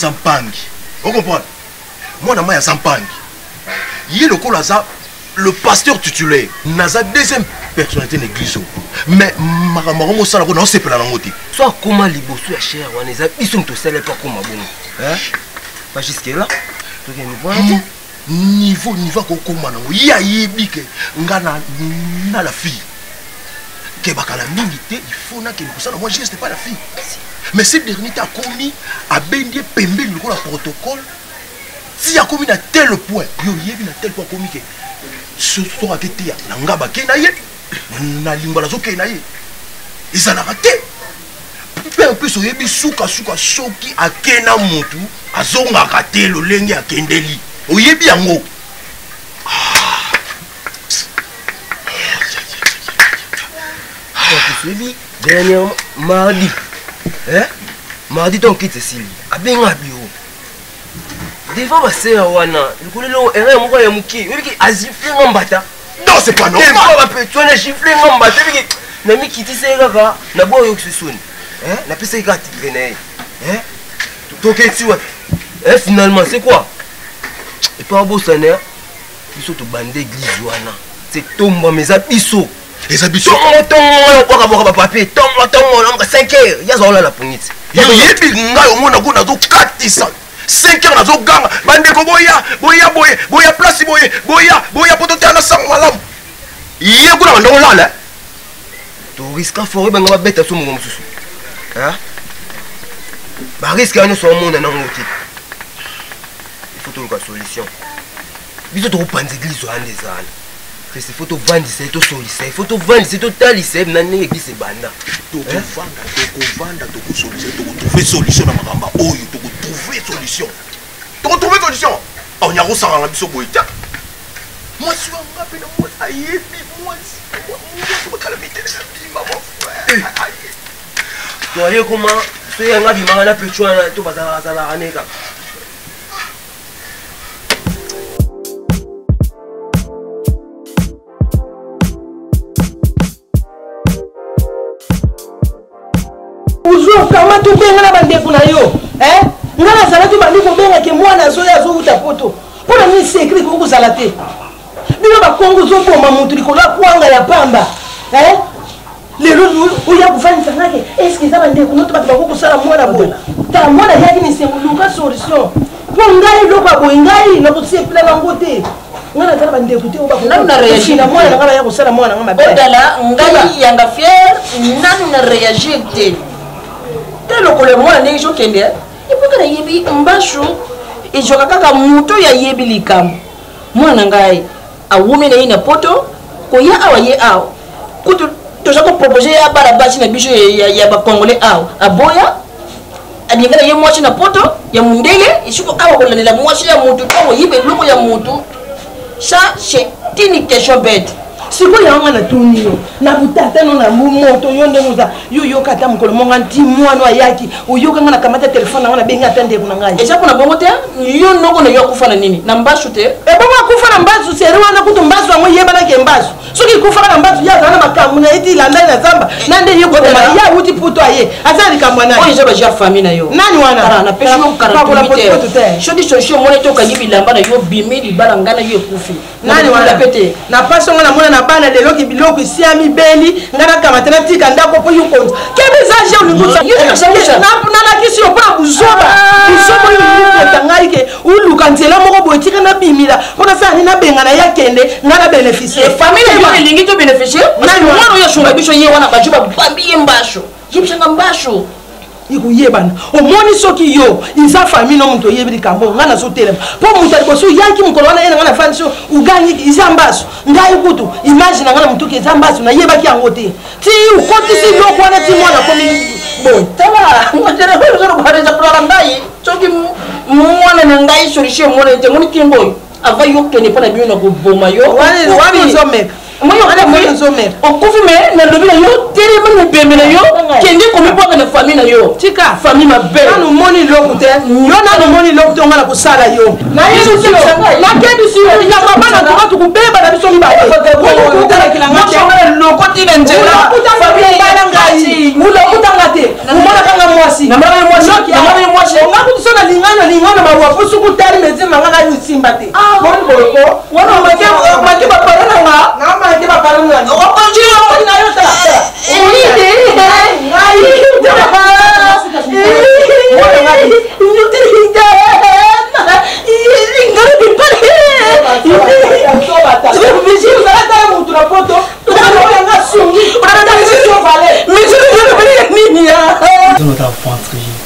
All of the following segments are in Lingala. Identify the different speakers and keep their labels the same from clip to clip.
Speaker 1: Sampangi. Vous comprenez? Moi, je suis Sampangi. Il est le pasteur titulaire. Naza deuxième personnalité de l'église. Mais Maromo Salako n'a pas la langue.
Speaker 2: Soit comment les bossus à cher, ils sont tous célèbres pas comme bon. Pas jusque là.
Speaker 1: Niveau comment il y a yébike ngana na la fille. Que bakala milité, il faut na que ça moi je n'étais pas la fille. Mais cette dernière a commis à Bendier Pembe le protocole. Si a commis à tel point, yo yebi na tel point commis que ce soir été na ngaba kenaye na lingala zo kenaye. Ils en a raté. Peu en plus yebi suka soki akena mutu azonga raté le lenge akendeli. Oyebi yango.
Speaker 2: Dernièrement, mardi. Mardi, ton quitte Cécilie. A bien à bureau. Devant ma sœur, Wana, le collègue est un moyen mouki. Il dit Aziflé en bata.
Speaker 1: Non, c'est pas normal.
Speaker 2: Tu as giflé en bata. Il dit Quitte Sega, n'a pas eu que ce son. N'a pas essayé de traîner. Ton quitte, finalement, c'est quoi? Et pas un beau sonner. Ils sont au bandé d'église, Wana. C'est tombe mes abissos.
Speaker 1: Les habitudes.
Speaker 2: Tombe, papier, tombe, 5 heures. Il y a la poignette.
Speaker 1: Il y a au monde à 4 5 heures, nazo ganga. Bandeko boya place boya potote à la sang malam. Il y a quoi dans là?
Speaker 2: Tu risques fort, ben on va bête à ce moment. Hein? Bah risque à nous sur le monde dans le type. Il faut trouver une solution. Il faut trouver une église en des années. Il faut tout vendre, c'est tout solliciter. Il faut tout vendre, c'est tout talisser. Maintenant, l'église est banda.
Speaker 1: Tu vendre, tu solliciter, tu trouver solution dans ma ramba. Oh, tu trouver solution. Tu trouver solution. On y a reçu un abisso boïta. Moi, je suis un gars, mais moi, aïe, moi, je me calamité de la vie, maman, frère.
Speaker 2: Tu vois comment tu un gars qui m'a rappelé, tu vas à la année.
Speaker 3: Comment tu bien la bande pour yo hein ngana sala tu bandi ko benga ke mwana zo ya zo uta poto pona ni secret ko kuzalate bino ba kongo zo bomba muntu likola kwanga ya pamba hein lelo uya kufanya ngake est-ce que ça bande ko noto ba ko kusala mwana bo ta mwana yaki ni semuluka solution po ngai lo ba bo ngai na ko sepela na ngote ngana sala bande ko te o ba ko na réagir na mwana ngala ya kusala mwana ngama ba
Speaker 4: odala ngai yanga fier nanu na réagir te le colère moi n'est pas qu'il est il faut que yebi mbashu et je kaka muto ya yebi likam moi nangai a wumi na ina poto ko ya awaye aw kutu to jako proposer ya barabasi na bicho ya ba congolais aw aboya aninga ye mochi na poto ya mundele ishuko awa ko la mochi ya mutu to yibe luko ya mutu ça c'est une question bête.
Speaker 3: Si vous avez un tournio, na butata no na moto yonde muza yo kata mukolo monga nti mwana wa yaki uyo kanga na kamata telefone na benga atende kuna ngani
Speaker 4: eja kuna bongo te yo noko na yo kufana nini na mbashu te
Speaker 3: e bongo kufa na mbasu seri wana kutu mbasu amwe yeba na ke mbasu soki kufa na mbasu ya kana kamuna iti landa na zamba nande yeko ya uti puto aye asa likamwa nani
Speaker 4: oyo zaba ja famille na yo
Speaker 3: nani wana
Speaker 4: na pesho yo 48 shodi solution mona to kanyibi lamba na yo bimeli balanga na yo kufi
Speaker 3: nani wana pete na paso ngana mona na bana de loki biloko siami beli ngana kamatana tika ndako po yuko kebe za je ulingusa na kisi yo pa kuzoba kuzoba yo tangai ke uluka nzela moko botika na bimila pona fa ni na benga na yakende ngana bénéficier
Speaker 4: famille yo elingi to bénéficier nani mwana yo shunga bisho ye wana bajuba bambi mbasho yibishanga mbasho
Speaker 3: ikuyebana omoni soki yo iza famille no muntu yebiri kambo ngana so telema po muntu aliboso yanki mukolo wana ena ngana fanso uganyi iza mbaso ngai kutu imagine ngana muntu ke zambaso na yebaki yango te ti ukoti si loko wana ti mwana komi bon
Speaker 4: tala ngajera ko zoro bare za kula ngai soki mwana na ngai solution mwana te moni kimbo ava yo kene pana biyo na ko boma yo
Speaker 3: wani zo meka
Speaker 4: moyo kana moyo zomer okufi me na lobi na yo tele mani bembe na yo kende komi bwa na famille na yo
Speaker 3: tika
Speaker 4: famille mabe
Speaker 3: nanu moni lokute yo nanu moni lokute ngana kusala yo na yesu sio na kedu sio ya mabana kwa watu kubeba na biso libale ko kutana kilanga
Speaker 4: ngana lokoti na njela
Speaker 3: famille bana ngai mula kutangate umona kanga mwasi
Speaker 4: na mara mwasi
Speaker 3: ngaku tusona lingana mawa pusu kutari mezima ngana yusimba te boni boloko wana make ba parana nga ke ba parana nga o konjiro na yo tala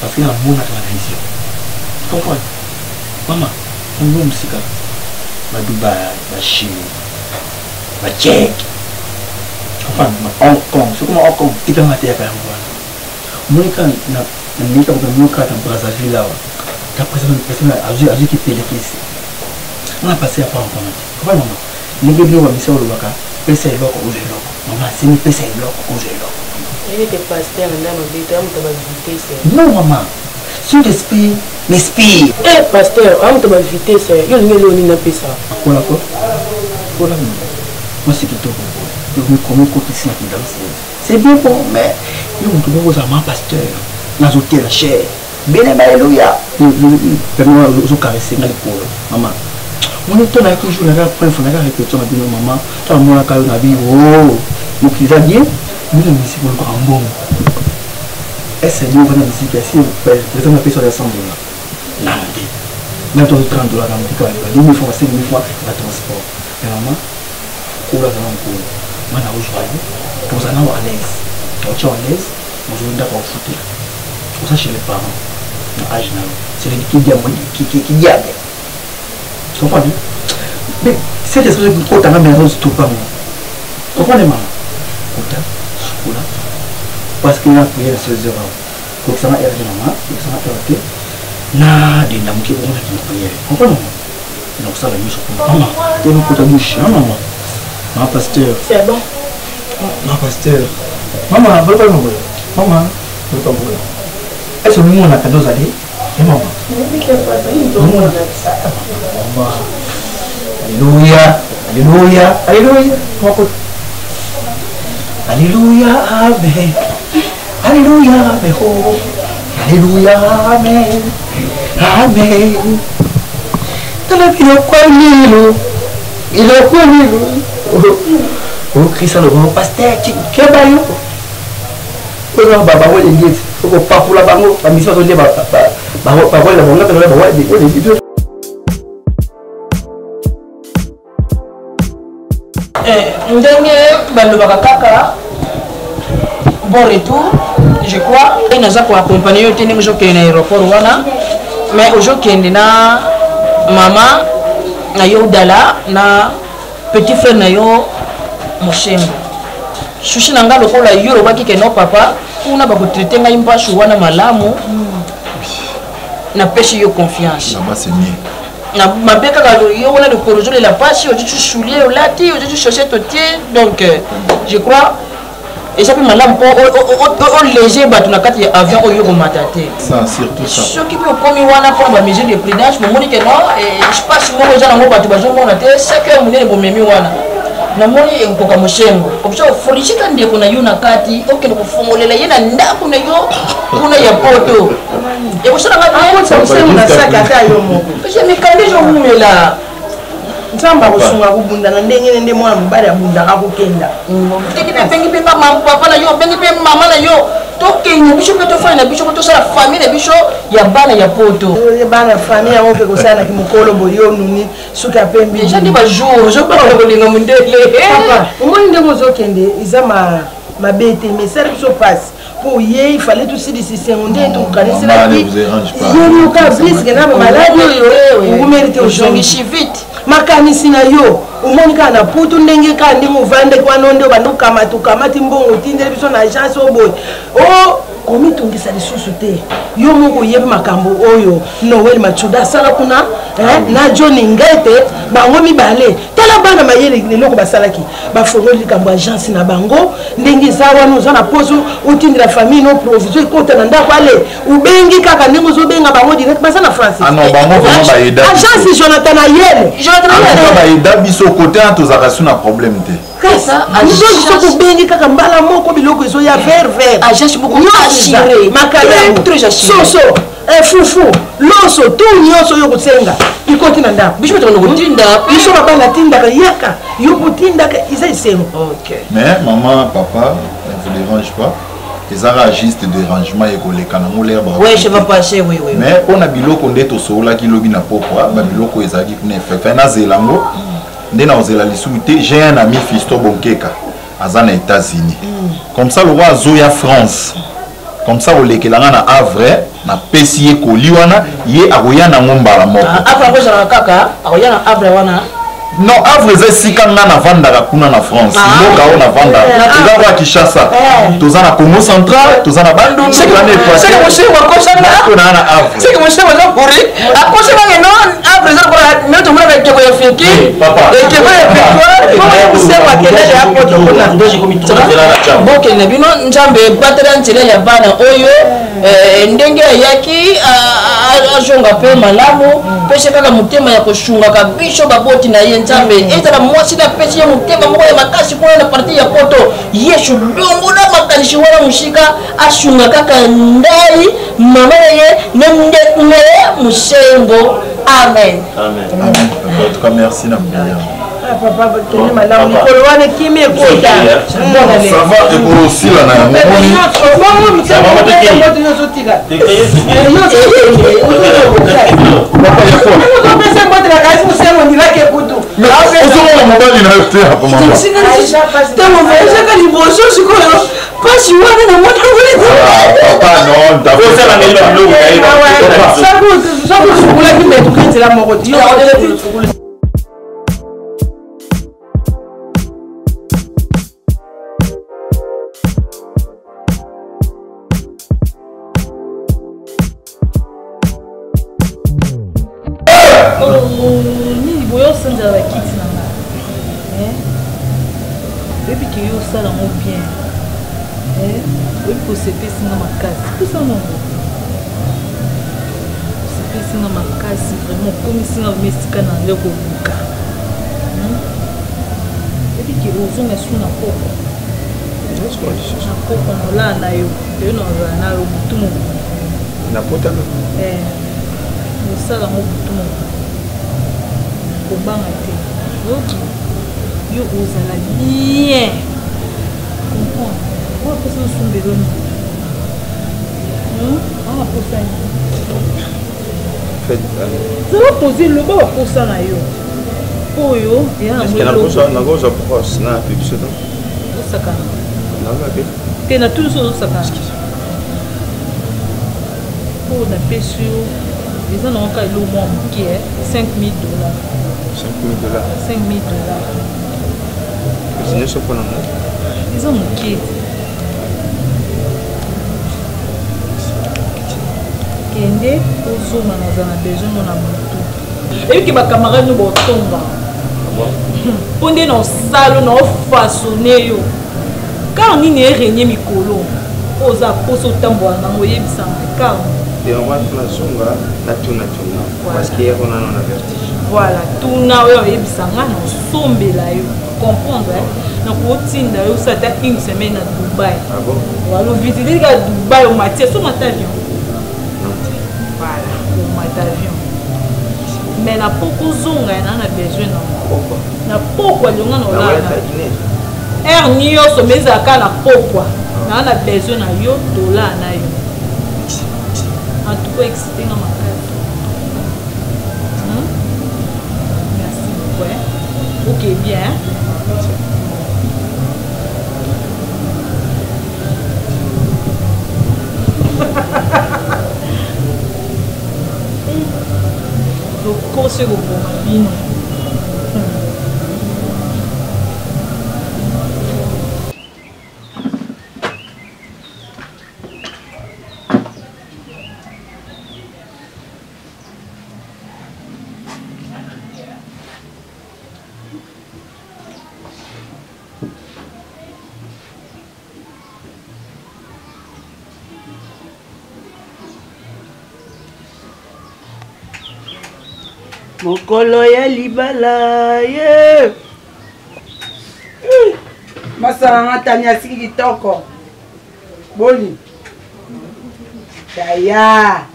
Speaker 5: parce que la monde a la vision. Tu comprends? Maman, on nous musique. Ma Dubaï, ma Chine, ma Tchèque. Tu comprends? Ma Hong Kong, c'est comme Hong Kong. Tu peux mater à faire quoi? Moi quand na nika kwa mioka ta Brazzaville là. Ta personne a qui paye les caisses. On a passé à pas encore. Comment maman? Nige bio wa misao lo baka. Pesa iloko uze iloko. Maman, c'est ni pesa iloko uze iloko.
Speaker 4: Il était pasteur dans ma vie,
Speaker 5: non maman, si l'esprit m'inspire.
Speaker 4: Eh pasteur, on t'a invité ça. Yo ngelo ni na pesa.
Speaker 5: Quoi quoi? Voilà. Moi c'est plutôt bon. Je me connais quoi ici dans c'est bien bon mais yo on doit vous avoir pasteur. Dans hôtel cher. Bien alléluia. Permet de caresser dans le colo. Maman. On est là toujours là après faut la répétition de maman. Toi moi la na vie oh. Nous qui va bien. Nous la musique on pas bon. Est-ce que nous venons ici si les hommes appellent sur l'ensemble là. Non, même ton $30 dans le cas, 1000 fois, 5000 fois la transport. Mais maman, où là ça va encore? Moi na aujourd'hui, pour ça na à l'aise. On est à l'aise, on joue d'accord au foot. Pour ça chez les parents, dans âge là, c'est les qui dit qui diable. Tu comprends? Mais cette espèce de côté dans la maison c'est tout pas moi. Tu comprends maman? Côté là. Parce qu'il y a prié les 16 heures. Donc ça m'a aidé maman, ça m'a aidé. Na de namuke pour moi qui prière. Comprends? Donc ça la nuit sur maman. Tu me côté bouche, maman. Ma pasteur.
Speaker 4: C'est bon.
Speaker 5: Ma pasteur. Maman, va pas me maman, va pas me est-ce que nous on a cadeau à dire? Et maman. Alléluia. Alléluia. Alléluia. Alléluia. Amen. Alléluia. Amen. Alléluia. Amen. Amen. Dans la vie, il a quoi oh Christ le grand pasteur qui est baillot. Oh baba ouais l'église. Faut pas pour la bango, la mission de ba ouais la bango la ba ouais des vidéos.
Speaker 4: Ndenge balobaka kaka bon retour je crois et naza ko accompagner yo tene ngo kende aéroport wana mais ojokende na mama na yo dala na petit frère na yo moshengo sushi na nga lokola yo lobaki ke no papa kuna ba ko traiter ngai mpashu wana malamu na pêche yo confiance
Speaker 1: là-bas c'est mieux
Speaker 4: na mabeka ka yo wana de corroger la pâche au tu soulier au lati au tu chercher totier donc je crois et ça peut malamu au léger ba tuna kati avion au yo matate
Speaker 1: ça surtout ça
Speaker 4: ce qui peut comme wana pour ba mesure de prudence mo moni que non et je passe mo gens na mo ba tu ba zo mo na te c'est que mo ne bo memi wana namoni ekoka moshengo obisha ofurishika ndeko na yo na kati okende kufungolela ye na ndako na yo kuna ya poto ekusala ngati
Speaker 3: moshengo na saka ata yo moko
Speaker 4: peshe mikandizo mumela
Speaker 3: nzamba kusunga kubunda na ndenge nende mwana mobali abundaka kokenda
Speaker 4: bengi mpe papa na yo bengi mpe mama na yo tokende biso mpe tofali na biso tosala famille na biso ya bana ya poto
Speaker 3: bana famille yango mpe kosala na kimokolo boye yo nuni soki apembi
Speaker 4: deja ndi bajour ozobana kolinga mondele
Speaker 3: papa omoni ndenge ozokende eza mabe te mais sala biso mpasi mpo ye ifale tosilisisengo nde tokaniselaaki ye yoka briske na bamaladi oyo okumérite
Speaker 4: ozongishi vite
Speaker 3: makanisi na yo omoni kaka na putu ndenge kaka ndenge ovandeki wana nde obanda okamati mbongo otindeli biso na agence oboye o komitungisa lisusu te yo moko oyebi makambo oyo noel machuda asala kuna na john ngete bango mibale tala bana mayele eloko basalaki bafongoli likambo agence na bango ndenge eza wana oza na poso otindela famille no provision ekota na ndako ale obengi kaka ndenge ozobenga bango direct baza na france agence jonathan ayele
Speaker 6: baeda biso kote wana tozalaka su na problème te
Speaker 3: biso kobengi kaka mbala moko biloko ezoya
Speaker 4: agence moko assuré
Speaker 3: makala soso fufu loso tu nyonso oyo kosenga ikoti na ndako
Speaker 4: biso kotinda
Speaker 3: biso babana tindaka yaka yo kotindaka eza esengo
Speaker 6: mais maman papa ne vous dérange pas ezaka juste dérangement ekoleka nango l'air mais mpona biloko nde tosololaki lobi na pokwa babiloko ezalaki kuna effet nazela yango nde naozela lisusu te j'ai un ami Fisto Bonkeka aza na États-Unis comme ça le roi azoya France comme ça olekelanga na Havre na pesi ye koli wana ye akoya nango mbala moko non Havre eza esika nga navandaka kuna na France mboka oyo navandaka eza kwa Kinshasa toza na Congo central toza na Bandundu
Speaker 4: bokende bino nzambe ebatela nzela ya bana oyo ndenge ayaki ajonga mpe malamu peshe kaka motema ya koshungaka biso baboti na ye nzambe ezala mwasi na pesi ye motema moko ya makasi kuna na parti ya poto yesu longo na makanishi wana moshika ashunga kaka ndai mama na ye nendekune mosengo amen
Speaker 6: en tout cas merci na mbia
Speaker 3: papa kende malamu mikolo wana kimi ekota
Speaker 6: ça va ekolosila na ozomona mobali na yo te
Speaker 4: apomaka liboso sikoyo pasi wana na
Speaker 3: monasakosukulaki metukenzela moko ti
Speaker 7: nini boyo osanzala bakiti na nga oyebi ke yo osala ngo bien oyebi kosepesi nga makasi posa mongo osepesi nga makasi vraiment okomisi nga vraimen esika na nde koluka oyebi ke ozonga su na poko na poko nolaa na yo eyo nazala na yo butu mobulu osala ngo butu mobulu kobanga te yo ozala bien comprendre oyo aposa osumbelo nini awa posa zala poze loba baposa na yo oyo osakana te na tulu so ozosakana oyo napesi yo eza na oka elo mwa moke $5,000 $5,000
Speaker 2: nyonso mpona ngo
Speaker 7: eza moke kende ozonga naza na besoin mona motu eyiki bakamarade no botonga mpo nde na osalo na ofasone yo kar nini erenye mikolo oyo oza poso otambola nango oyebisanga kar
Speaker 2: nazonga natuna parce que yako nano na vertige
Speaker 7: voilà tuna oyo oyebisanga na osombela yo comprendre na kotinda yo ça ta une semaine à Dubaï.
Speaker 5: Ah bon?
Speaker 7: Voilà, visiter à Dubaï au matin sur mon avion. Voilà, au avion. Mais na poko zonga na besoin na pourquoi? Na pourquoi le ngana na air nio so meza ka na pourquoi? Na besoin na yo dollar na yo. En tout cas excité na makasi. Merci beaucoup. OK, bien. Le conseil au bon
Speaker 3: mokolo ya libala ye masala tani asiki kitoko boli daya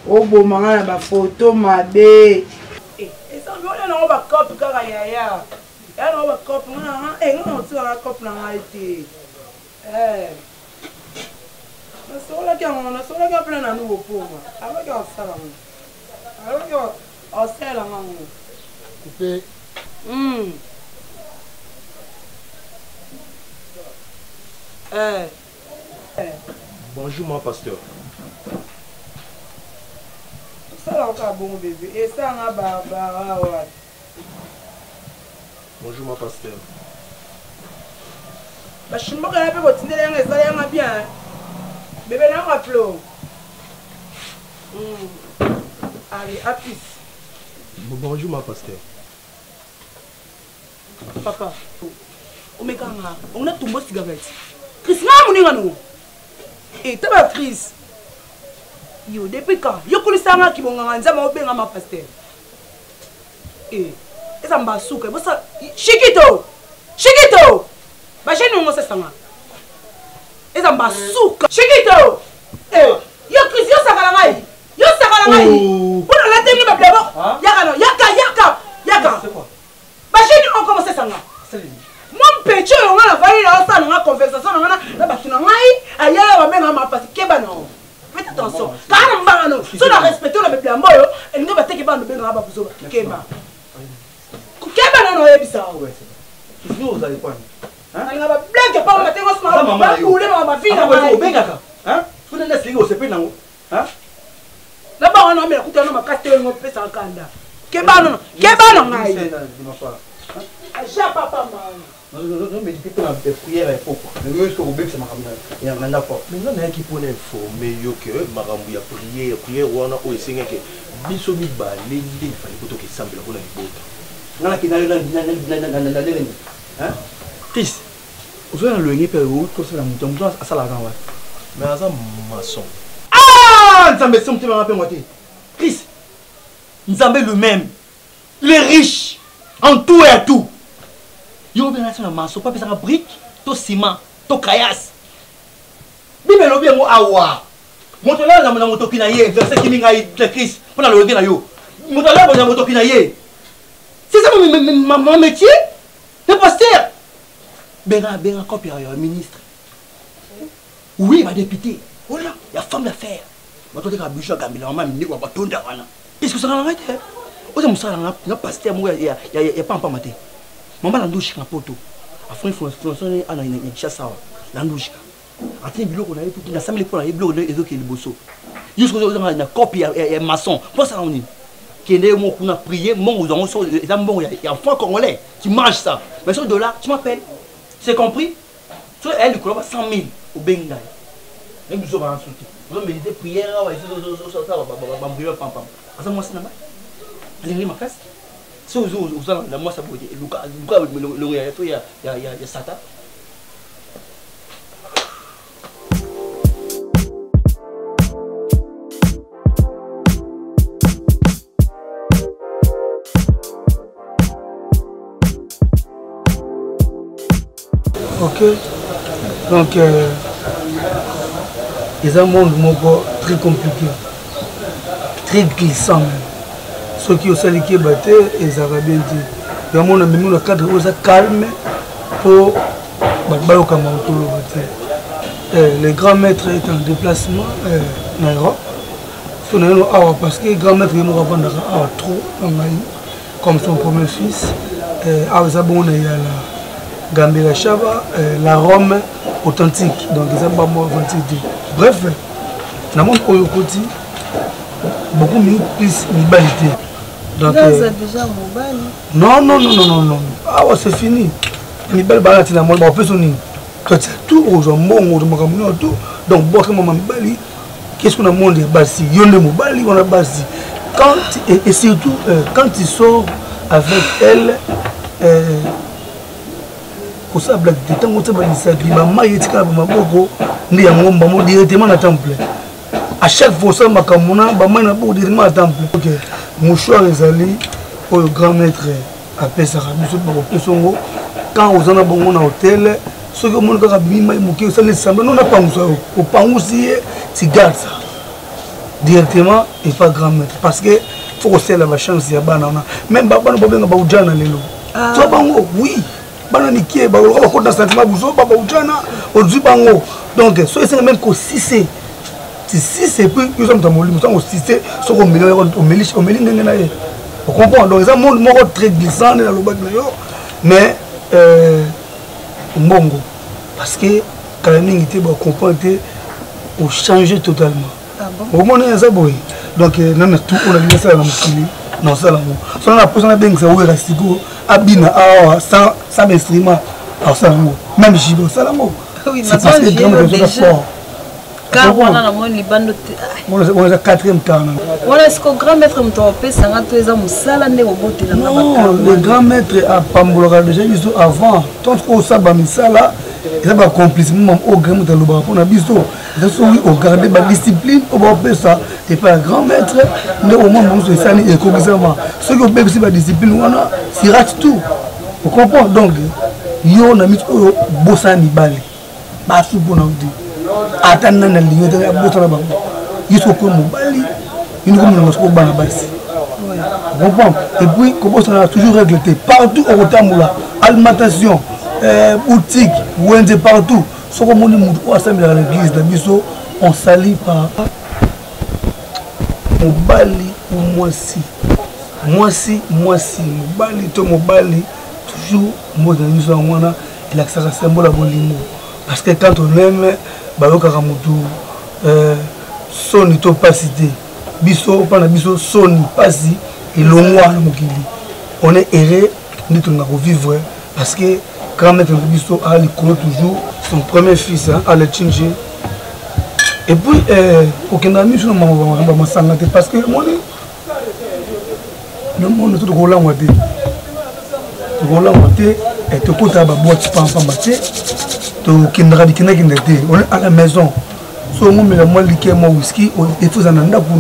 Speaker 3: obomanga na bafoto mabe esambi oyo nango bakope kaka yaya ya nango bakope nga otikaka kope na ngai te nasolaki yango nasolaki apena nanu bopoma alaki osalanga alaki oselanga ngo
Speaker 1: Coupé. Bonjour, mon pasteur.
Speaker 3: Ça encore bon bébé. Et ça on a Barbara.
Speaker 1: Bonjour, mon pasteur.
Speaker 3: Bah je me rappelle pas continuer les ça y bien. Bébé là on applaud. Allez, à plus.
Speaker 1: Bonjour, mon pasteur.
Speaker 3: Papa. On a tout beau cigarette. Chris, non, mon et t'as pas Chris. Yo, depuis quand? Yo, pour les sangs qui vont en zama, bien à ma pasteur. Et ça m'a souke. Chiquito! Chiquito! Bah, j'ai nous, c'est ça. Et ça m'a souke. Chiquito! Yo, Chris, yo, ça va la maille. Yo, ça va la maille. Pour la tête, nous, ma Yaka. C'est quoi? Bah, j'ai nous, on commence ça. Mon petit, on a vaillé là, ça, on a conversation, on a battu dans aïe, on a même passé Kebano. Faites attention, car on va nous, si on a respecté le peuple à moi, et nous va te Kebano, ben, on va vous Keba. Kebano, on a bizarre.
Speaker 5: Vous allez quoi?
Speaker 3: On a blague, pas on a été en ce moment, on va couler ma fille.
Speaker 5: Hein? Vous ne laissez pas, c'est pas non. Hein?
Speaker 3: Là-bas, on a mis la couteau, on a cassé le mot, c'est un candidat. Kebano, Kebano, Aja papa man.
Speaker 5: Non, mais tu peux faire prière et pourquoi? Mais moi, ce que vous voulez, c'est ma caméra. Il y a un d'accord.
Speaker 1: Mais non, il y a qui peut informer que Marambu a prière, ou on a essayé que Bissomi Balé, il fallait que ça semble la bonne
Speaker 5: Non, qui n'a pas hein? Tis, vous avez le nez per où, tout ça, la mouton, à ça la rend.
Speaker 1: Mais à ça, maçon.
Speaker 5: Ah! Nzambe, c'est un petit peu rappelé moi. Tis, Nzambe lui-même, il est riche en tout et à tout. Yo bien là maçon pas besoin de brique, to ciment, to caillasse. Bible lo bien mo awa. Moto là na moto kinaye, verset qui minga de Christ. Pour la loger na yo. Moto là na moto kinaye. C'est ça mon métier? De pasteur. Benga copie ya ministre. Oui, ma député. Oh là, il y a femme d'affaires. Moto de kabucha gambila mama mini kwa batonda wana. Qu'est-ce que ça na ngate? Oza musala na pasteur mo ya pampa maté. Maman l'a douche na poto. Afin fonction ana ina chassa la douche. Ati biloko na yetu na sameli pour na biloko ezoki liboso. Jusqu'au jour na copie ya maçon. Pour ça on dit kende mo kuna prier mon aux gens so bon ya enfant congolais. Tu manges ça. Mais sur dollar, tu m'appelles. C'est compris? Tu elle lui colle 100 000 au benga. Même nous va insulter. On va méditer prière ça va brûler pam pam. Asa moi c'est normal. Allez ma face. Si vous avez la moi ça peut être Lucas il y a Satan.
Speaker 8: Ok. Donc, c'est un monde très compliqué, très glissant même. Ceux qui ont sali qui battent, ils avaient bien dit. Il y a un monde même le cadre où ça calme pour battre le grand maître est en déplacement en Europe. Parce que le grand maître est trop comme son premier fils. Il y a la Gambela Chaba, la Rome authentique. Donc, ils ont pas authentique. Bref, dans le monde Oyokoti, beaucoup plus d'ibalité. Donc,
Speaker 7: déjà mobile.
Speaker 8: Non. Ah ouais, c'est fini. Mibali balati na moi, on peut sonner. Tout aux gens, tout. Donc, bon, qu'est-ce qu'on a monde basi, yonde mobali, on a basi. Et surtout, quand tu sors avec elle, pour ça, blague de temps, on te balise ça, maman est directement à temple. À chaque fois, ça m'a camona, maman n'a pas directement à temple. Ok, mouchoir les allés, au grand maître à Pessara, quand on a bon hôtel, ceux qui ont dit ça les semble, non, on n'a pas au Pangousi, tu gardes ça directement et pas grand maître parce que faut aussi la chance il y a banana même baba no bobenga ba ujana lelo to bango oui banana qui ba ko dans sentiment buzo baba ujana ozu bango donc so c'est même que si c'est plus nous sommes dans mon limite on si c'est so ko meli ndenge na ye on comprend donc ça monde moko très glissant dans le bac na yo mais mbongo parce que quand même ngité ba comprendre au changer totalement. Au moins ça boy. Donc non tout on a dit ça dans mon non ça là. So on a posé na benga ça ou rastiko abina sans instrument alors ça même jibo ça là mo.
Speaker 7: Oui, mais ça déjà. Car on a la mon libando.
Speaker 8: On est quatrième temps.
Speaker 7: On est ce que grand maître m'topé ça nga to eza musala nde obote na ba.
Speaker 8: Non, le grand maître a pamboloka déjà biso avant. Tant que ça ba misala il y a un accomplissement au grand maître pour la biso. Au garder la discipline, au bas ça, et pas un grand maître, mais au moins on se sent et comment. Ceux qui ont aussi la discipline, on a, c'est rate tout. Vous comprenez donc, il y a un mis au bossani balé. Pas tout pour nous dire. Attendant la ligne de la bossana bas. Il faut qu'on nous bali, il nous comme nous sommes bas bas. Vous comprenez. Et puis, comment ça a toujours réglé partout au Rotamoula, alimentation. Boutique, Wendy partout. Ce qu'on m'a dit, à l'église de Bisso, on s'allie par Mobali ou moi si, Mobali, to Mobali, toujours, moi dans l'histoire, il a que ça symbole à Bolimo. Parce que quand on aime, Baroka Ramoto, Soni to pas cité, Bisso, pas Bisso, Soni, pas si, et l'Ongwa, on est erré, nous devons vivre parce que quand maître Bisso a toujours son premier fils à le changer. Et puis, aucun ami sur le monde parce que le monde est tout roulant. Et tout côté à la boîte, on est à la maison. Si on met le liqueur, mon whisky, il faut en anda pour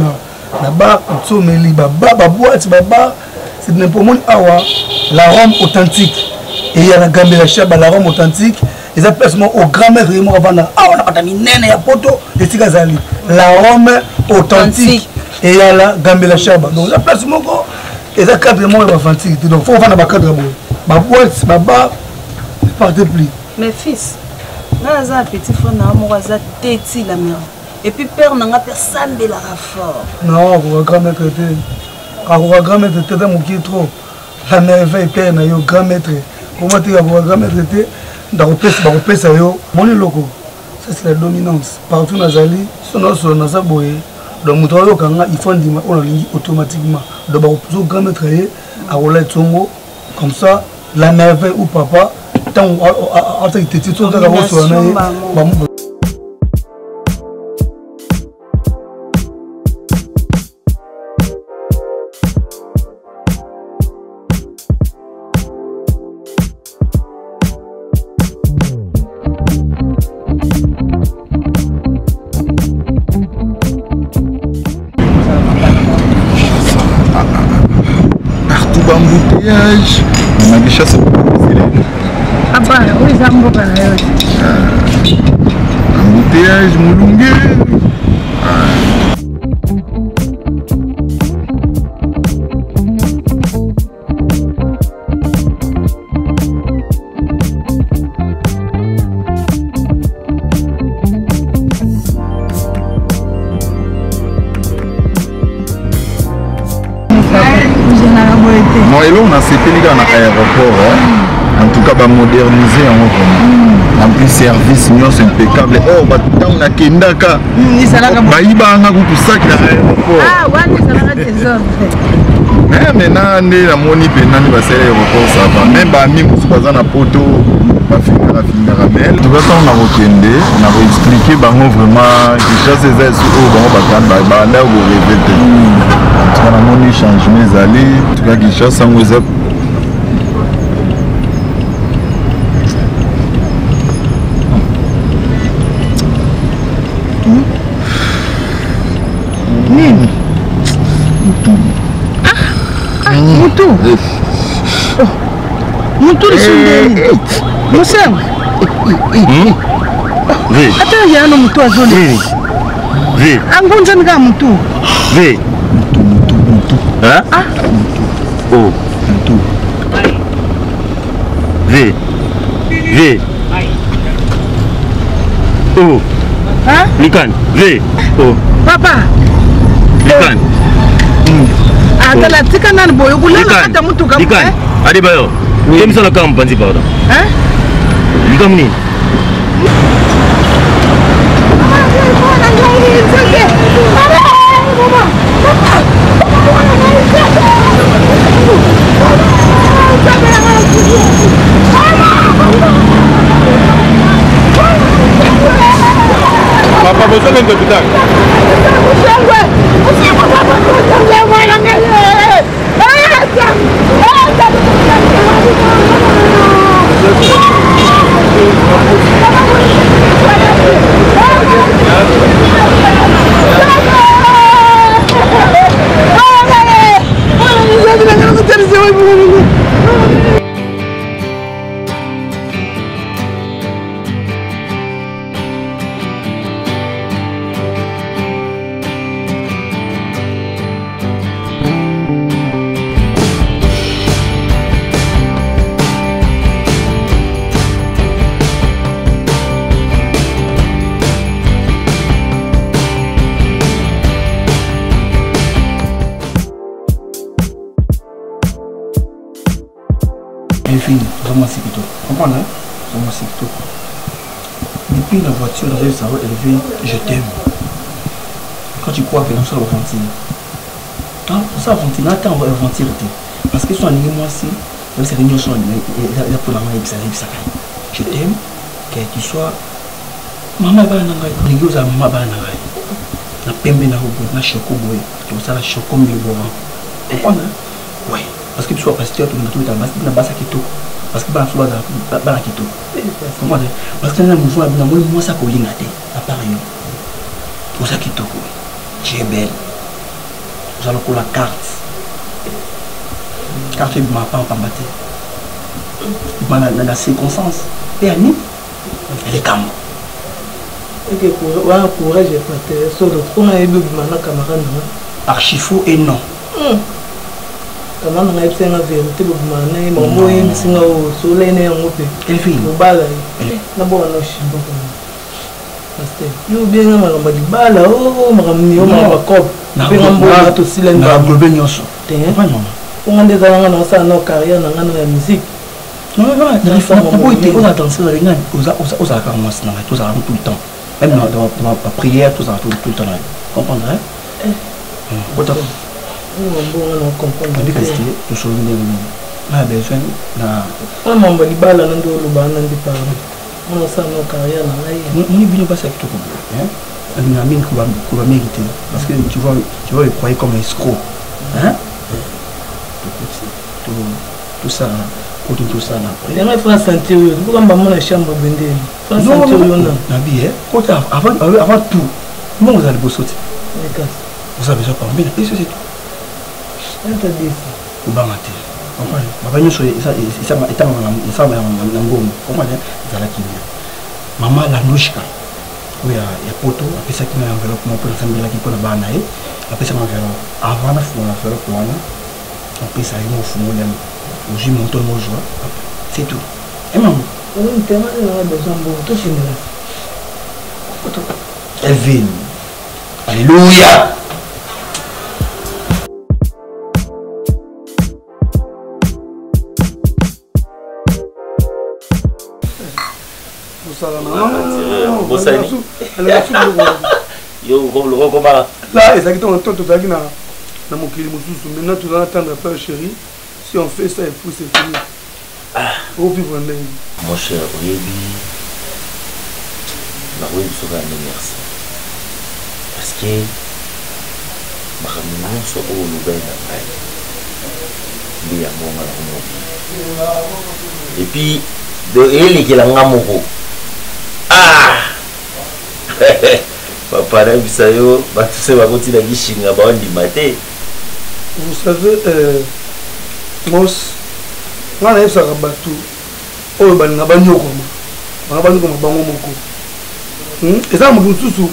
Speaker 8: là-bas, on met les boîte, c'est n'importe quoi. La Rome authentique. Et il y a la Gambela Chaba, la Rome authentique. Ils appellent au grand maître et moi avant ah on a pas mis nene ya poto et Tigazali. La Rome authentique. Et il y a la Gambela Chaba. Donc la place mon go et ça cadre moi authentique. Donc faut vendre ba cadre boy. Ba boîte, ba bar, partez plus.
Speaker 7: Mes fils, là un petit frère na mo za teti la mère. Et puis père n'a personne de la fort.
Speaker 8: Non, on va grand maître était. Quand on va grand maître était dans mon qui trop. La merveille père na yo grand maître. Comment tu vas grand maître était dans le pays, ça c'est la dominance. Partout dans Zali, son dans sa boye. Donc, il faut dire automatiquement. Donc, le grand maître à Rolet Tongo, comme ça, la merveille ou papa, tant que tu es tout à
Speaker 6: embouteillage. On a des chasses.
Speaker 7: Ah bah oui,
Speaker 6: embouteillage Mulunge.
Speaker 9: Non, et là on a sepeli dans l'aéroport. En tout cas, va moderniser en plus service c'est impeccable. Oh, bah on a kendaka. Bah il va en avoir tout ça qui dans l'aéroport.
Speaker 3: Ah ouais, ça va être désordre.
Speaker 9: Mais maintenant, on est à Moni Benani va ser l'aéroport ça va. Même bah mi musu pas na poto. Bah finir mais en tout cas on a rekende, on a expliqué bah vraiment déjà ces ailes sur bon bah là où répéter. En tout cas on a moni changement allé. En tout cas quelque chose ça nous a
Speaker 3: Mutu. Mutu le sundeli. Musem. Ata ya no mutu azoni. Angunza nga mutu.
Speaker 9: Mutu.
Speaker 3: Hein?
Speaker 9: Oh, mutu.
Speaker 3: Oh. Hein?
Speaker 9: Likan. Oh.
Speaker 3: Papa.
Speaker 9: Likan.
Speaker 3: Atala tika nani boyo kulala kata mtu kama
Speaker 9: Likan. Adi bayo. Kemi sana kama mpanzi pawda.
Speaker 3: Hein?
Speaker 9: Likan nini?
Speaker 6: Papa, você vem do hospital?
Speaker 5: Vraiment c'est plutôt. Comprends, hein? Vraiment c'est plutôt. Depuis la voiture, dans le cerveau élevé, je t'aime. Quand tu crois que nous sommes aventis. Hein? Ça aventis, là, on va aventir. Parce que si on est moi aussi, c'est réunion sur la pour la main, je t'aime, que tu sois. Maman va nangai, les gars, maman va nangai. Na pembe na robo, na choco boy, tu vois ça la choco mibo. Comprends, hein? Oui. Parce que tu sois pasteur, tu as na basa kito. Parce que bana soba bana kito. Comment dire? Parce que na mouvement na moi ça ko linga te. À part yo. Pour ça kito ko. Tu es belle. Nous allons pour la carte. Carte de ma part en pambate. Dans la circonstance. Et Annie, elle est calme.
Speaker 3: Ok, courage et pas sur le on a eu ma camarade.
Speaker 5: Archi faux et non.
Speaker 3: Comment on a été en vérité, mon mot est missing au soleil et en mopé.
Speaker 5: Elle fait
Speaker 3: une balle. D'abord, on a chimbo. You bien à ma balle, oh, ma mio, ma cop. Bien en bois, tout cylindre.
Speaker 5: La globignoso.
Speaker 3: On a des années dans sa carrière dans la musique.
Speaker 5: Non, on a dansé dans les nains, aux accords, tout ça tout le temps. Même dans la prière, tout ça tout le temps. Comprendre, hein?
Speaker 3: On comprend.
Speaker 5: Tout ça, on a besoin
Speaker 3: on a mon balibal, on a le ban, on a ça nos carrières.
Speaker 5: On est bien passé avec tout le monde. Un ami qui va mériter. Parce que tu vois, le croire comme un escroc. Hein? Tout ça. Tout ça là.
Speaker 3: Il y a un frère Santéo, pourquoi maman la chambre vendée? Frère Santéo,
Speaker 5: avant tout, comment vous allez bosser? Vous avez besoin de parler, mais c'est tout. Vous Papa nyonso esama na ngomba comprendre ezalaki bien mama Lanushka oyo ya poto apesaki na enveloppe moko nasambelaki mpona bana na ye apesaka enveloppe avant nafungola enveloppe wana apesa ye mofungola ozwi monto mozwa c'est tout et maman Elvin alléluia.
Speaker 8: Là, ils ont tout dans mon climat. Maintenant, tu vas attendre un peu, chérie. Si on fait ça, et puis c'est fini. Au vivre
Speaker 10: mon cher, oui, merci. Parce que ma réunion sur au Nobel et puis de elle qui l'a ngamoko. Ah papa na bisayo ba tu sais ba continuer à gishinga ba on dit maté.
Speaker 8: Vous savez mos ngana yesa kabatu oyo balinga banyokoma banyokoma bango moko eza mutusu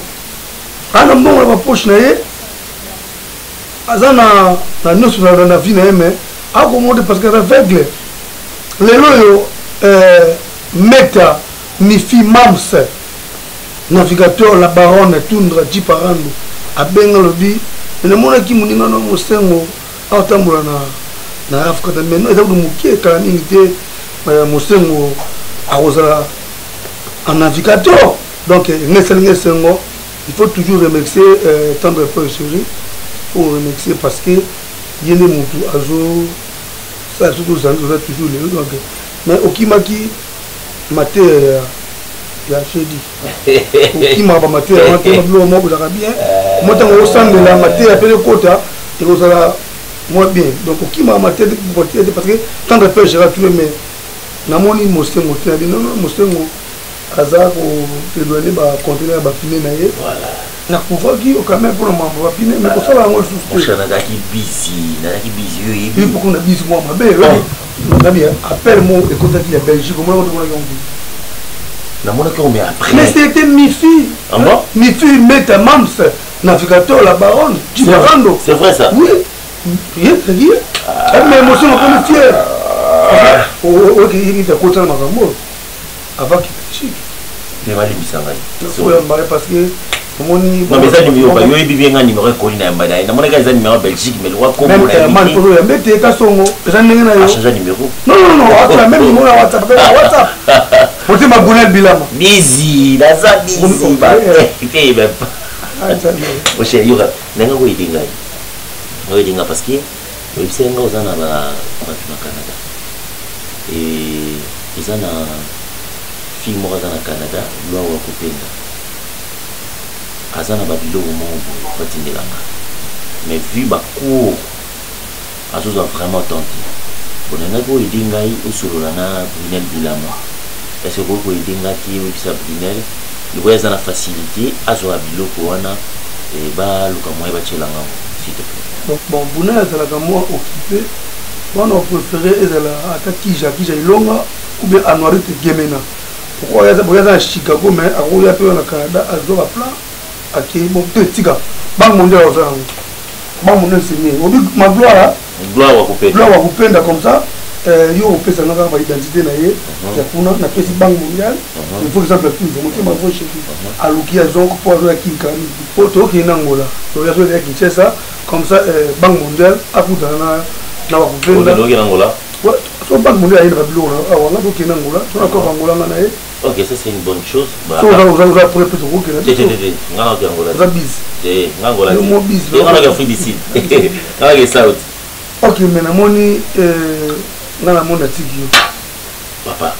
Speaker 8: ana mbongo ba poche na ye azana na nyonso na vie na ye mais akomonde parce que aveugle lelo yo meta mifi mams navigateur la baronne tundra jiparando abenga lobi namonaki moninga na mosengo atambola na Afrique de Meno eza mukie kala mingi te mosengo akozala en navigateur donc ngesengo il faut toujours remercier tendre peu chéri pour remercier parce que yene mutu azo ça surtout ça toujours le donc mais okimaki maté ya chedi okimaba maté blo moko za bien mota ngo sandela maté ya pele kota et kozala moi bien donc okimaba maté parce que tendre peu chéri tout mais namoni mosengo te non mosengo aza ko éloigner ba conteneur ba pine na ye
Speaker 10: voilà
Speaker 8: na kuvoki au quand même pour le mambo ba pine mais ko sala ngo
Speaker 10: mon cher na ki busy yo
Speaker 8: et puis pour qu'on a busy moi ma belle on a bien appelle moi et contacte la Belgique comment on va
Speaker 10: na mona ko mais après
Speaker 8: mais c'était mi-fille mi-fille meta mams navigateur la baronne tu vas rendre
Speaker 10: c'est vrai ça
Speaker 8: oui bien très bien mais émotion comme fier ok il t'a content ma maman avant qu'il chic
Speaker 10: mais mali bisanga
Speaker 8: parce que moni
Speaker 10: non mais ça numéro ba yo bibi nga numéro ko na mbada na mona ka za numéro Belgique mais loi ko mo na
Speaker 8: man ko ya mete ka songo za ndenge na yo
Speaker 10: changer numéro
Speaker 8: non WhatsApp même numéro na WhatsApp Pote ma bonel bilama
Speaker 10: busy la za busy ba te ba o chéri yo nga ko idinga yo idinga parce que yo bisenga ozana ba na Canada et izana fille moko aza na Canada lwa wa kopenda aza na babiloko moko boye batindelanga mais vu bacour azozwa vraiment tente bonengaki oyedi ngai osolola na Brunel Bilama est ce que koki oyedi ngaki oyebisa Brunel likoya aza na facilité azwaka biloko wana baluka moye batielanga s'il te plaît
Speaker 8: bon Brunel azalaka moi occupé wana opréféré ezala ata kija ilonga ou bien anuarite gemena pourquoi à Chicago mais à Roya peu na Canada à Zora plan à qui mon petit gars banque mondiale aux gens banque mondiale c'est mieux obi ma gloire
Speaker 10: wa
Speaker 8: kupenda comme ça yo pesa na ba identité na ye ya kuna na pesi banque mondiale il faut que ça soit plus mon ma voix chez à lukia zon ko pour ya kinkani poto ki na ngola to ya so ya Kinshasa comme ça banque mondiale a futa na wa kupenda
Speaker 10: do ki na ngola
Speaker 8: so banque mondiale ina babilo na wala do ki na ngola to na ko ngola na ye.
Speaker 10: Ok, ça c'est une bonne chose.
Speaker 8: Bah, vous avez pour plutôt vous que
Speaker 10: là.
Speaker 8: Ok, mais na moni na la monde atiki.
Speaker 10: Papa.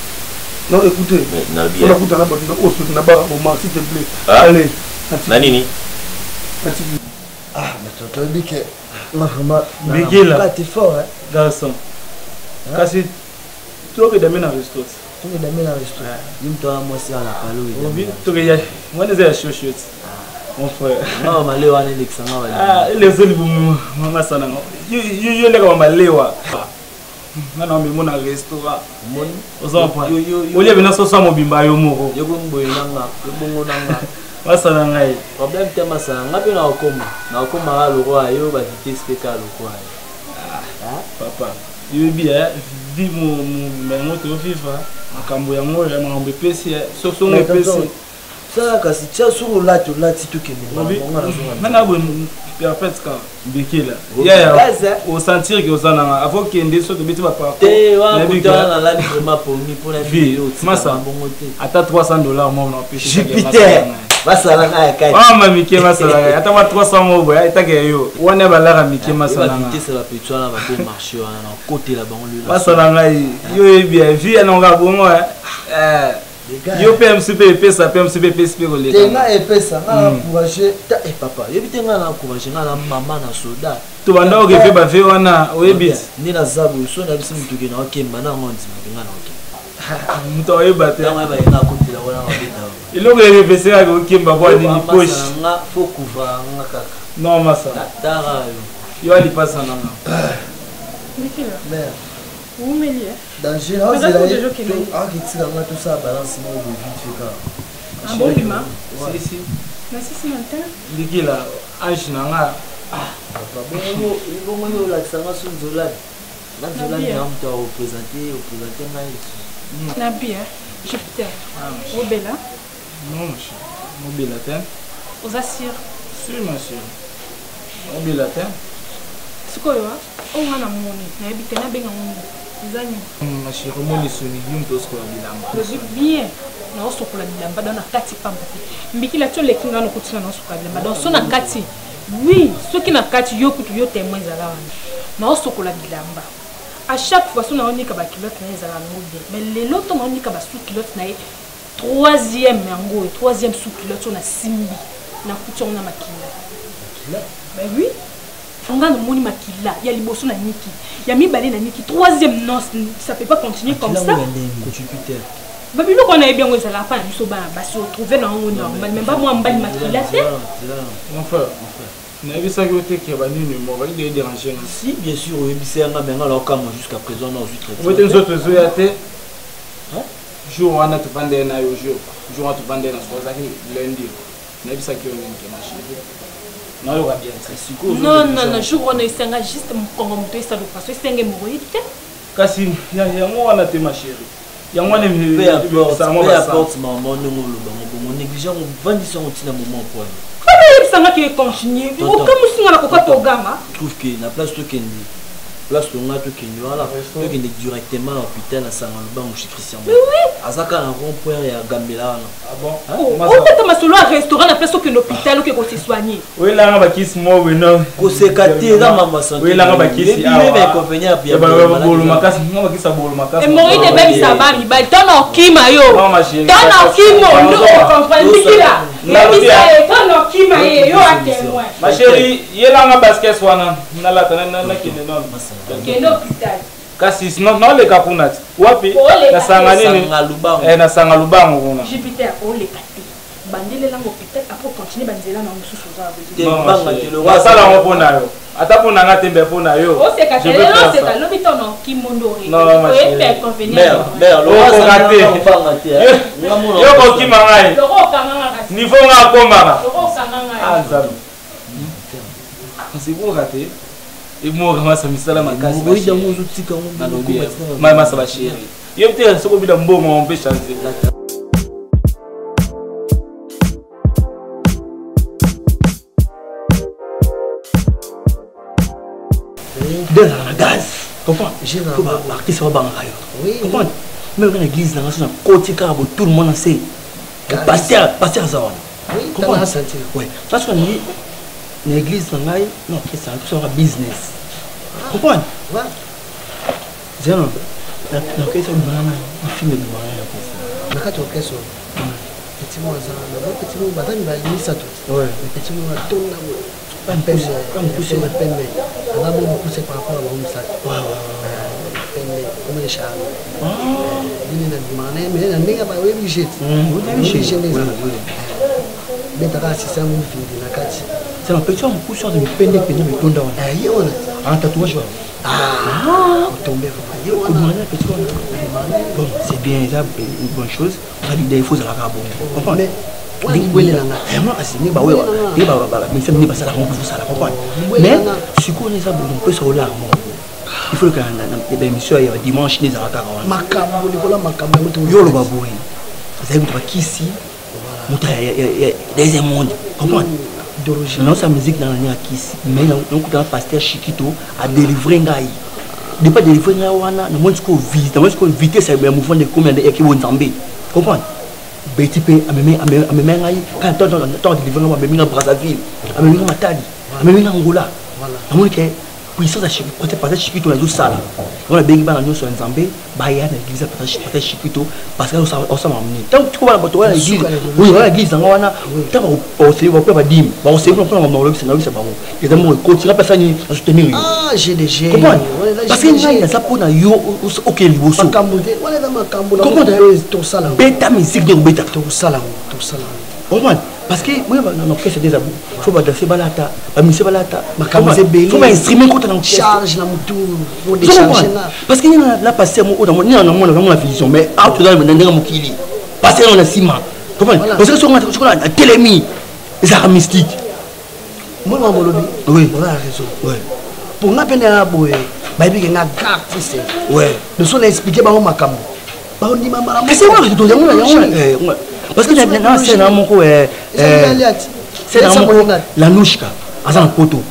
Speaker 8: Non, écoutez.
Speaker 10: Na bien.
Speaker 8: On a coûté na ba na ba au marché s'il te plaît.
Speaker 10: Allez. Na nini?
Speaker 2: Ah, mais tu dis que ma femme
Speaker 5: Bigila.
Speaker 2: T'es fort hein.
Speaker 5: Garçon. Kasi tu as des mena resto.
Speaker 2: Tu es dans le restaurant. Dis-moi moi c'est à la palo.
Speaker 5: Oui, tu es moi les ai chouchou. Mon frère.
Speaker 2: Non, ma lewa ni l'exanga.
Speaker 5: Ah, les autres maman sana. You le ka malewa. Nana memo na restaurant. Oza pa. Olia bina so samo bimba yo moko.
Speaker 11: Yo bomboy nanga, yo bongo nanga.
Speaker 5: Masala ngai.
Speaker 11: Problème te masala ngapi na okoma. Na okoma lo roi yo ba vitesse ka lo roi.
Speaker 5: Papa. Yo bien, vi mo to FIFA. Makambo ya moyo ya mambo pesi so so mo pesi.
Speaker 11: Ça kasi tia sur la to la titu ke ni.
Speaker 5: Nana bo perfect ka bikila. Ya o sentir que osana avant que ndé so to biti ba pa.
Speaker 11: Te wa kutana la ni vraiment pour mi pour la vie.
Speaker 5: Masa. Ata $300 mo na pesi.
Speaker 11: Jupiter. Masala na kai.
Speaker 5: Ah mami ke masala. Ata wa 300 mo boya itake yo. Wana balara mike masala.
Speaker 11: Ba vitesse la petite na ba ko marché wana na côté la bango lui.
Speaker 5: Masala ngai yo bien vie na nga bongo yo PMCP pesa PMCP pesa ko le.
Speaker 11: Tenga epesa na encourager ta e papa. Yo bitenga na encourager na mama na soda.
Speaker 5: To banda o ke fe ba fe wana oyebi.
Speaker 11: Ni na zabu so na bisi mutuke na okemba na ngondi nga na okemba.
Speaker 5: Muto oyebate.
Speaker 11: Na ba ina côté la wana ngabita.
Speaker 5: Iloko repesera ko kimba kwa ni poche.
Speaker 11: Nga faut couvrir nga kaka.
Speaker 5: Non masa.
Speaker 11: Dara
Speaker 5: yo ali pasa nanga.
Speaker 7: Mikila.
Speaker 11: Mère.
Speaker 7: Où Mélier?
Speaker 11: Danger, on dirait que tout ça balance mon vite fait.
Speaker 7: Un bon bima?
Speaker 5: Si.
Speaker 7: Merci Samantha.
Speaker 5: Mikila, ange nanga.
Speaker 11: Papa, bon yo la sanga sur Zola. La Zola ni am to représenter ngai.
Speaker 7: Na bien. Jupiter. Obela.
Speaker 5: Non, monsieur. Obela ten.
Speaker 7: Aux assire.
Speaker 5: Si, monsieur. Obela ten.
Speaker 7: Sikoyo, on a moni. Na ebite na benga moni. Zani.
Speaker 5: Ma chérie, moni soni yum to sko bilamba.
Speaker 7: Je bien. Na osokola bilamba dans na kati pamba. Mbikila tso lekinga no kutina na osokola bilamba. Dans son na kati. Oui, ceux qui na kati yo kutu yo témoin zala wana. Na osokola bilamba. À chaque fois on a on ka ba kilote na zala ngode. Mais les loto na on ka ba sous kilote na troisième yango et troisième sous kilote on a simbi. Na kutu on a makila. Ben oui. On a moni makila, il y a liboso na niki, il y a mi balé na niki, troisième noce, ça peut pas continuer comme ça. Bah puis nous on a bien on la fin, nous sommes se retrouver dans un normal, même pas moi mbali makila c'est.
Speaker 5: Mon frère, n'a vu ça côté qui va nous moi va lui déranger.
Speaker 11: Si bien sûr, oui, c'est un benga là comme jusqu'à présent non juste.
Speaker 5: Vous êtes nous autres zoyaté. Jour on a tout vendé na yo jour on tout vendé na soza lundi. N'a vu ça qui on est marché. Non,
Speaker 7: je ne sais pas juste mon compte, ça doit passer, c'est un mot.
Speaker 5: Kasi, il y a moi à ma chérie. Il y a moi
Speaker 11: peu importe, maman, mon négligent, on va dire son moment quoi.
Speaker 7: Ça m'a continué. Comme si on a pas de gamme.
Speaker 11: Je trouve que la place de Kendi, place de Ngato Kendi, voilà, tu es directement à l'hôpital à Saint-Alban ou chez Christian.
Speaker 7: Oui.
Speaker 11: Azaka un rond-point et à Gambela.
Speaker 5: Ah bon?
Speaker 7: On peut me solo à restaurant à place que l'hôpital ou que qu'on s'est soigné.
Speaker 5: Oui, là on va qui se mord, oui non.
Speaker 11: Qu'on s'est caté là maman santé.
Speaker 5: Oui, là on va qui se.
Speaker 11: Ah. Mais inconvénient bien.
Speaker 5: Bolo makas, on va qui ça bolo makas.
Speaker 7: Et mori de belle ça va, il va dans kima yo.
Speaker 5: Non ma chérie.
Speaker 7: Dans kima, nous comprenons qui là. Mais ça est dans kima yo à témoin.
Speaker 5: Ma chérie, il là on basket swana. Na la na kine non.
Speaker 7: Kene hôpital.
Speaker 5: Kasi non le kapunat. Wapi? Na sanga nini? Na sanga lubango kuna.
Speaker 7: Jupiter on les kati. Bandele la hôpital après continuer bandela na mususu za
Speaker 11: veut. Banga te lo.
Speaker 5: Wasala ngopona yo. Ata pona nga tembe pona yo.
Speaker 7: O se kati. Non c'est ta lobito no kimondori.
Speaker 5: Non ma chérie.
Speaker 11: Mère, lo
Speaker 5: raté. Yo ko kimangai.
Speaker 7: Lo ko kanga.
Speaker 5: Niveau nga komara.
Speaker 7: Lo ko kanga.
Speaker 5: Ah nzalo. C'est bon raté. Et moi ça me sala makasi.
Speaker 11: Oui, dans mon outil quand
Speaker 5: on mama ça va chérie. Yo peut-être ce ko bi da mbongo on peut changer. De la gaz. Comprends? J'ai un artiste va bangayo. Oui. Comprends? Même dans l'église là, on a côté carabo tout le monde sait. Pasteur ça.
Speaker 11: Oui, comprends ça.
Speaker 5: Oui. Parce qu'on dit l'église là, non, c'est un business. Comprends?
Speaker 11: Ouais.
Speaker 5: J'ai non. La question de banana, on filme de banana comme ça.
Speaker 11: Na kato keso. Petit moi ça, le petit moi badani ba ni ça tout.
Speaker 5: Ouais.
Speaker 11: Le petit moi tonna mo. Pas peine, comme pousser ma peine. On a beaucoup poussé par rapport à mon sac. Ouais. Peine comme les chars. Il est dans mané, mais la nègre ba oui jet. Oui, jet. Mais t'as assisté à mon film de la carte.
Speaker 5: C'est un petit peu de peine de tonda.
Speaker 11: Ah, il y a un
Speaker 5: tatouage.
Speaker 11: tomber
Speaker 5: bon c'est bien ça une bonne chose ça dit il faut ça la bon comprendre mais ça la comprendre mais si qu'on est ça bon on peut sur l'arme il faut que la émission dimanche les araka
Speaker 11: makambo likola makambo
Speaker 5: yo le baboui ça veut dire qu'ici des mondes comprendre non sa musique dans la qu'ici mais on a pasteur Chiquito a délivré ngai de pas délivrer ngai wana na moi jusqu'au vite moi jusqu'au vitesse c'est un mouvement de combien de qui vont tomber comprendre BTP ameme ngai quand temps délivrer ngai ameme Brazzaville ameme Matadi ameme Angola voilà que puissance à Chiquito pasteur Chiquito na sala on a bengi bana nyoso nzambe baya na église pasteur Chiquito parce que on s'en amené tant tu vois bato wana église oui wana église nga wana tant on se va pas dim ba on se va prendre dans le c'est pas bon et d'abord continuer pas ça ni soutenir
Speaker 11: GDG
Speaker 5: parce que ngai ça pour na yo OK liboso
Speaker 11: makambude wala na makambo na to sala
Speaker 5: beta musique de beta
Speaker 11: to sala
Speaker 5: comprendre parce que moi dans orchestre des abou faut pas danser balata ba musique balata
Speaker 11: makambuze belé
Speaker 5: faut pas instrument contre dans
Speaker 11: charge na mutu faut décharger na
Speaker 5: parce que là passer mo dans vraiment la vision mais out dans ndenge mokili passer dans la ciment comprendre parce que sur la télémie les arts mystiques
Speaker 11: moi molobi
Speaker 5: oui
Speaker 11: on a raison ouais pour na pena boye ba bi nga artiste
Speaker 5: ouais
Speaker 11: de son expliquer ba makambo ba on dit mama
Speaker 5: c'est moi qui dois parce que c'est un mot c'est un mot la nouchka à un poteau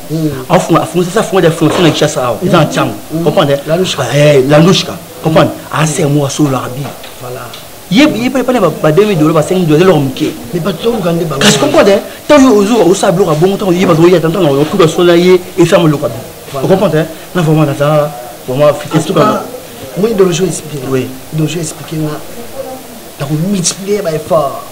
Speaker 5: en fond ça fond des fonctions de chasse à dans tiang comprendre la nouchka comprendre à c'est moi sur l'arbi voilà il peut pas $2 $5 l'homme qui
Speaker 11: mais pas tout gagner ba
Speaker 5: parce que comprendre tant au sable à bon temps il va doyer tant on tout le soleil et ça me le vous comprenez là vraiment ça vraiment tout comme
Speaker 11: moi il doit jouer expliquer oui il doit jouer expliquer na multiplier by far.